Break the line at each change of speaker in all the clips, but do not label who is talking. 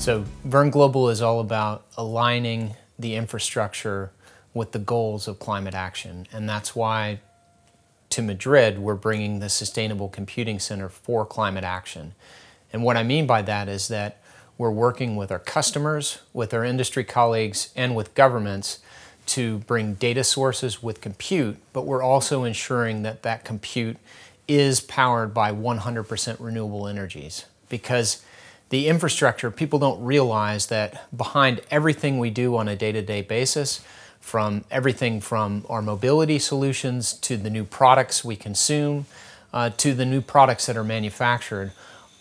So Verne Global is all about aligning the infrastructure with the goals of climate action, and that's why to Madrid we're bringing the Sustainable Computing Center for Climate Action. And what I mean by that is that we're working with our customers, with our industry colleagues, and with governments to bring data sources with compute, but we're also ensuring that that compute is powered by 100% renewable energies. Because the infrastructure, people don't realize that behind everything we do on a day-to-day basis, from everything from our mobility solutions to the new products we consume, to the new products that are manufactured,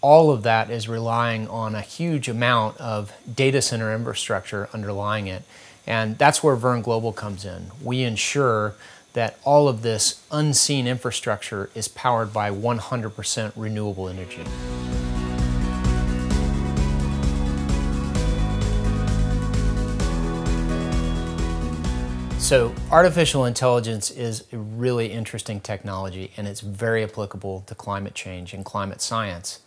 all of that is relying on a huge amount of data center infrastructure underlying it. And that's where Verne Global comes in. We ensure that all of this unseen infrastructure is powered by 100% renewable energy. So artificial intelligence is a really interesting technology, and it's very applicable to climate change and climate science.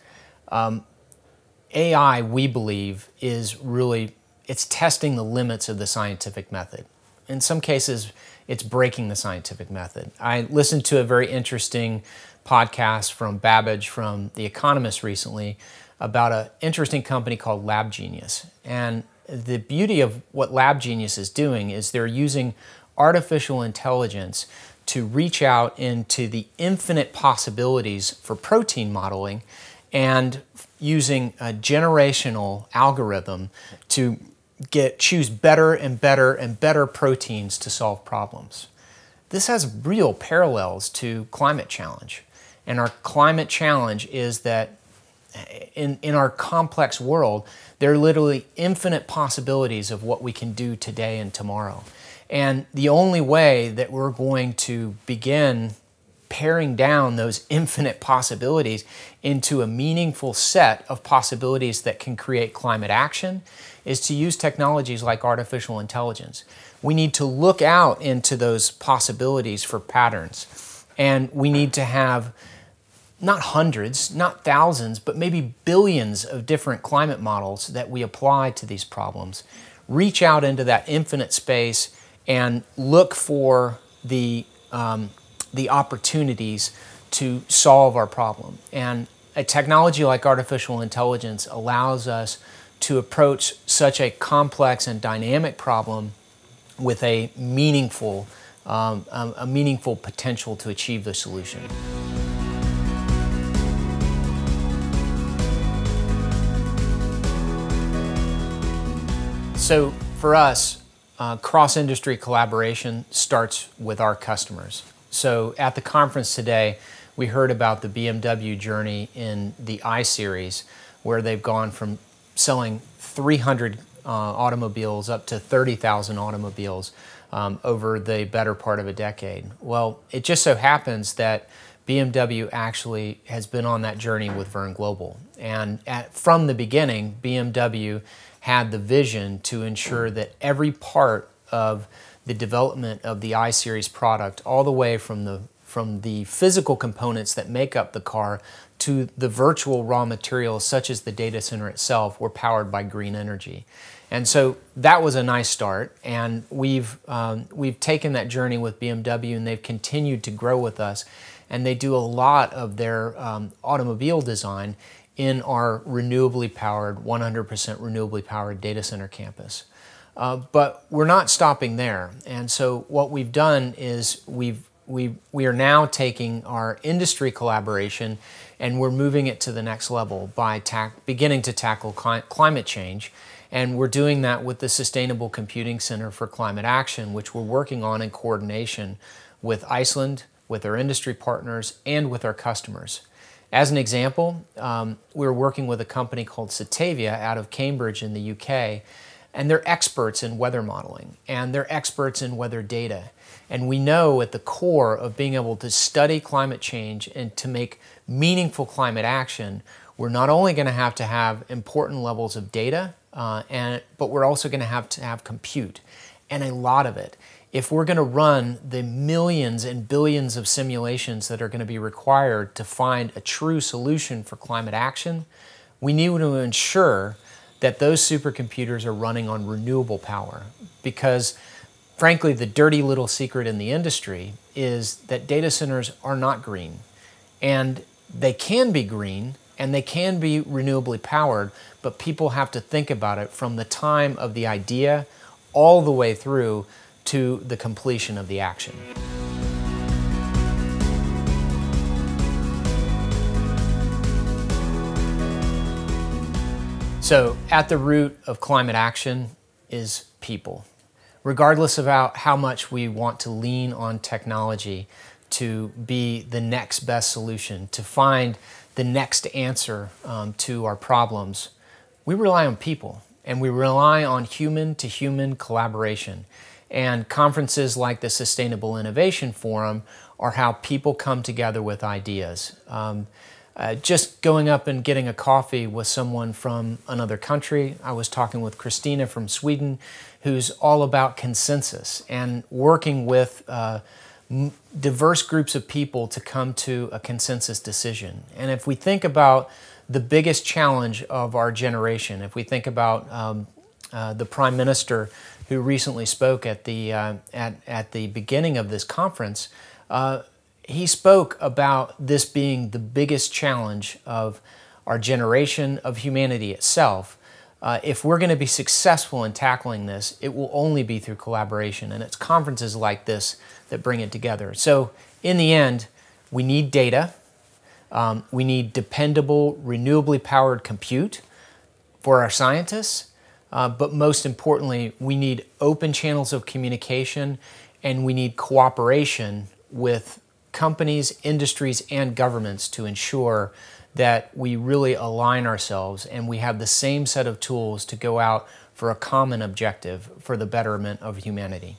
AI, we believe, is really, it's testing the limits of the scientific method. In some cases, it's breaking the scientific method. I listened to a very interesting podcast from Babbage from The Economist recently about an interesting company called Lab Genius. And the beauty of what Lab Genius is doing is they're using artificial intelligence to reach out into the infinite possibilities for protein modeling and using a generational algorithm to choose better and better and better proteins to solve problems. This has real parallels to climate challenge. And our climate challenge is that in our complex world, there are literally infinite possibilities of what we can do today and tomorrow. And the only way that we're going to begin paring down those infinite possibilities into a meaningful set of possibilities that can create climate action is to use technologies like artificial intelligence. We need to look out into those possibilities for patterns, and we need to have not hundreds, not thousands, but maybe billions of different climate models that we apply to these problems. Reach out into that infinite space and look for the opportunities to solve our problem. And a technology like artificial intelligence allows us to approach such a complex and dynamic problem with a meaningful potential to achieve the solution. So for us, cross-industry collaboration starts with our customers. So at the conference today, we heard about the BMW journey in the I-Series, where they've gone from selling 300 automobiles up to 30,000 automobiles over the better part of a decade. Well, it just so happens that BMW actually has been on that journey with Verne Global. And from the beginning, BMW had the vision to ensure that every part of the development of the I-Series product, all the way from the physical components that make up the car to the virtual raw materials such as the data center itself, were powered by green energy. And so that was a nice start, and we've taken that journey with BMW, and they've continued to grow with us, and they do a lot of their automobile design in our renewably powered, 100% renewably powered data center campus. But we're not stopping there. And so what we've done is we are now taking our industry collaboration and we're moving it to the next level by beginning to tackle climate change. And we're doing that with the Sustainable Computing Center for Climate Action, which we're working on in coordination with Iceland, with our industry partners, and with our customers. As an example, we're working with a company called Satavia out of Cambridge in the UK, and they're experts in weather modeling, and they're experts in weather data. And we know at the core of being able to study climate change and to make meaningful climate action, we're not only going to have important levels of data, but we're also going to have compute, and a lot of it. If we're going to run the millions and billions of simulations that are going to be required to find a true solution for climate action, we need to ensure that those supercomputers are running on renewable power, because frankly, the dirty little secret in the industry is that data centers are not green. And they can be green and they can be renewably powered, but people have to think about it from the time of the idea all the way through to the completion of the action. So at the root of climate action is people. Regardless of how much we want to lean on technology to be the next best solution, to find the next answer to our problems, we rely on people, and we rely on human-to-human collaboration. And conferences like the Sustainable Innovation Forum are how people come together with ideas. Just going up and getting a coffee with someone from another country. I was talking with Christina from Sweden, who's all about consensus and working with diverse groups of people to come to a consensus decision. And if we think about the biggest challenge of our generation, if we think about the Prime Minister who recently spoke at the beginning of this conference, he spoke about this being the biggest challenge of our generation, of humanity itself. If we're going to be successful in tackling this, it will only be through collaboration, and it's conferences like this that bring it together. So in the end, we need data, we need dependable, renewably powered compute for our scientists, but most importantly, we need open channels of communication, and we need cooperation with companies, industries, and governments to ensure that we really align ourselves and we have the same set of tools to go out for a common objective for the betterment of humanity.